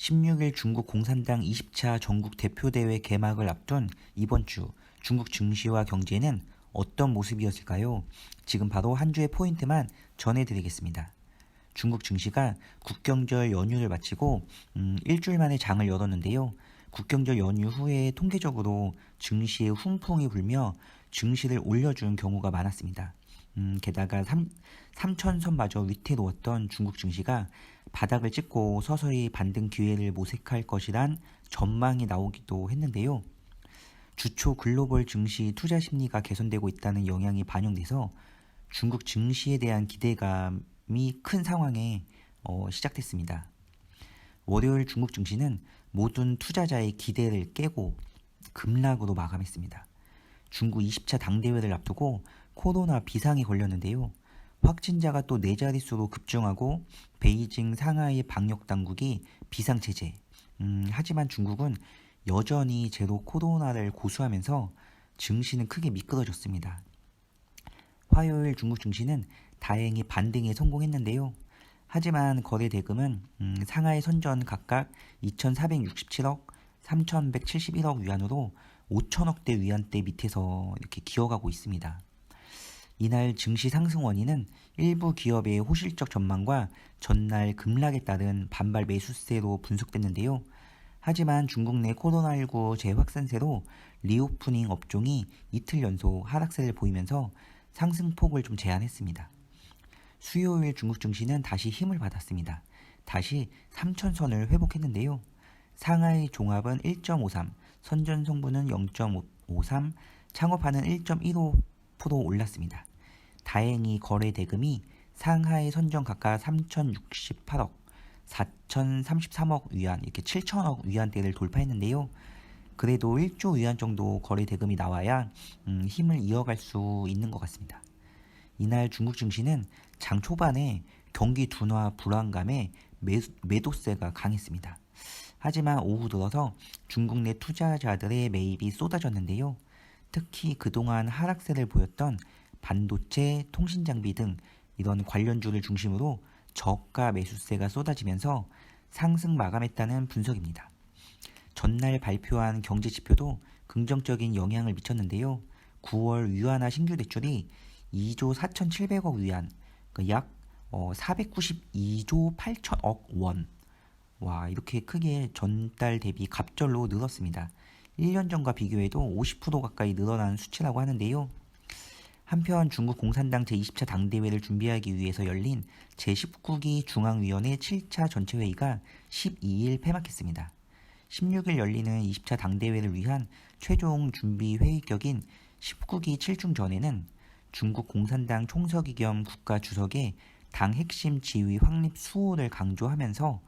16일 중국 공산당 20차 전국 대표대회 개막을 앞둔 이번 주 중국 증시와 경제는 어떤 모습이었을까요? 지금 바로 한 주의 포인트만 전해드리겠습니다. 중국 증시가 국경절 연휴를 마치고 일주일 만에 장을 열었는데요. 국경절 연휴 후에 통계적으로 증시에 훈풍이 불며 증시를 올려준 경우가 많았습니다. 게다가 3천선마저 위태로웠던 중국 증시가 바닥을 찍고 서서히 반등 기회를 모색할 것이란 전망이 나오기도 했는데요. 주초 글로벌 증시 투자 심리가 개선되고 있다는 영향이 반영돼서 중국 증시에 대한 기대감이 큰 상황에 시작됐습니다. 월요일 중국 증시는 모든 투자자의 기대를 깨고 급락으로 마감했습니다. 중국 20차 당대회를 앞두고 코로나 비상이 걸렸는데요. 확진자가 또 4자릿수로 급증하고 베이징, 상하이 방역당국이 비상체제. 하지만 중국은 여전히 제로 코로나를 고수하면서 증시는 크게 미끄러졌습니다. 화요일 중국 증시는 다행히 반등에 성공했는데요. 하지만 거래 대금은 상하이 선전 각각 2,467억, 3,171억 위안으로 5천억대 위안대 밑에서 이렇게 기어가고 있습니다. 이날 증시 상승 원인은 일부 기업의 호실적 전망과 전날 급락에 따른 반발 매수세로 분석됐는데요. 하지만 중국 내 코로나19 재확산세로 리오프닝 업종이 이틀 연속 하락세를 보이면서 상승폭을 좀 제한했습니다. 수요일 중국 증시는 다시 힘을 받았습니다. 다시 3천선을 회복했는데요. 상하이 종합은 1.53, 선전 성분은 0.53, 창업하는 1.15% 올랐습니다. 다행히 거래 대금이 상하이 선전 각각 3,068억, 4,033억 위안, 이렇게 7천억 위안대를 돌파했는데요. 그래도 1조 위안 정도 거래 대금이 나와야 힘을 이어갈 수 있는 것 같습니다. 이날 중국 증시는 장 초반에 경기 둔화 불안감에 매도세가 강했습니다. 하지만 오후 들어서 중국 내 투자자들의 매입이 쏟아졌는데요. 특히 그동안 하락세를 보였던 반도체, 통신장비 등 이런 관련주를 중심으로 저가 매수세가 쏟아지면서 상승 마감했다는 분석입니다. 전날 발표한 경제지표도 긍정적인 영향을 미쳤는데요. 9월 위안화 신규 대출이 2조 4,700억 위안, 약 492조 8천억 원. 와, 이렇게 크게 전달 대비 갑절로 늘었습니다. 1년 전과 비교해도 50% 가까이 늘어난 수치라고 하는데요. 한편 중국 공산당 제20차 당대회를 준비하기 위해서 열린 제19기 중앙위원회 7차 전체회의가 12일 폐막했습니다. 16일 열리는 20차 당대회를 위한 최종 준비 회의격인 19기 7중전에는 중국 공산당 총서기 겸 국가주석의 당 핵심 지위 확립 수호를 강조하면서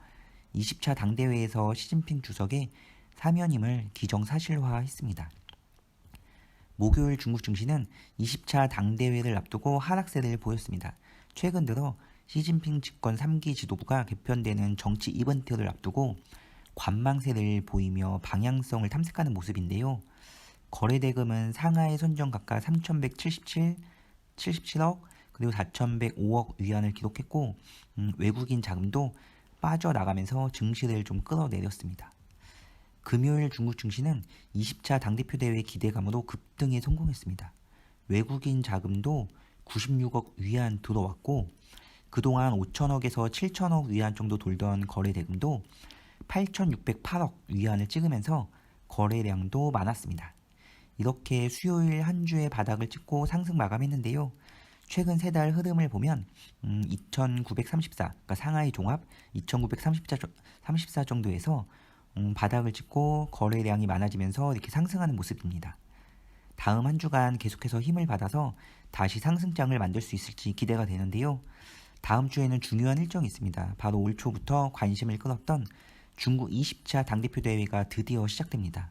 20차 당대회에서 시진핑 주석의 사면임을 기정사실화했습니다. 목요일 중국 증시는 20차 당대회를 앞두고 하락세를 보였습니다. 최근 들어 시진핑 집권 3기 지도부가 개편되는 정치 이벤트를 앞두고 관망세를 보이며 방향성을 탐색하는 모습인데요. 거래대금은 상하이 선전 각각 3,177, 77억 그리고 4,105억 위안을 기록했고 외국인 자금도 빠져나가면서 증시를 좀 끌어내렸습니다. 금요일 중국 증시는 20차 당대표 대회 기대감으로 급등에 성공했습니다. 외국인 자금도 96억 위안 들어왔고 그동안 5천억에서 7천억 위안 정도 돌던 거래 대금도 8,608억 위안을 찍으면서 거래량도 많았습니다. 이렇게 수요일 한 주의 바닥을 찍고 상승 마감했는데요. 최근 3달 흐름을 보면 2,934, 그러니까 상하이 종합 2,934 정도에서 바닥을 찍고 거래량이 많아지면서 이렇게 상승하는 모습입니다. 다음 한 주간 계속해서 힘을 받아서 다시 상승장을 만들 수 있을지 기대가 되는데요. 다음 주에는 중요한 일정이 있습니다. 바로 올 초부터 관심을 끌었던 중국 20차 당대표 대회가 드디어 시작됩니다.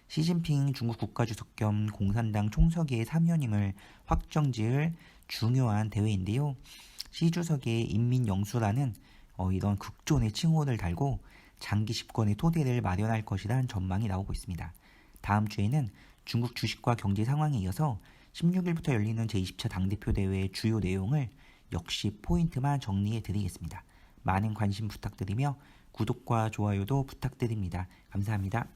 시진핑 중국 국가주석 겸 공산당 총서기의 사면임을 확정지을 중요한 대회인데요. 시 주석의 인민영수라는 이런 극존의 칭호를 달고 장기 집권의 토대를 마련할 것이란 전망이 나오고 있습니다. 다음 주에는 중국 주식과 경제 상황에 이어서 16일부터 열리는 제20차 당대표 대회의 주요 내용을 역시 포인트만 정리해 드리겠습니다. 많은 관심 부탁드리며 구독과 좋아요도 부탁드립니다. 감사합니다.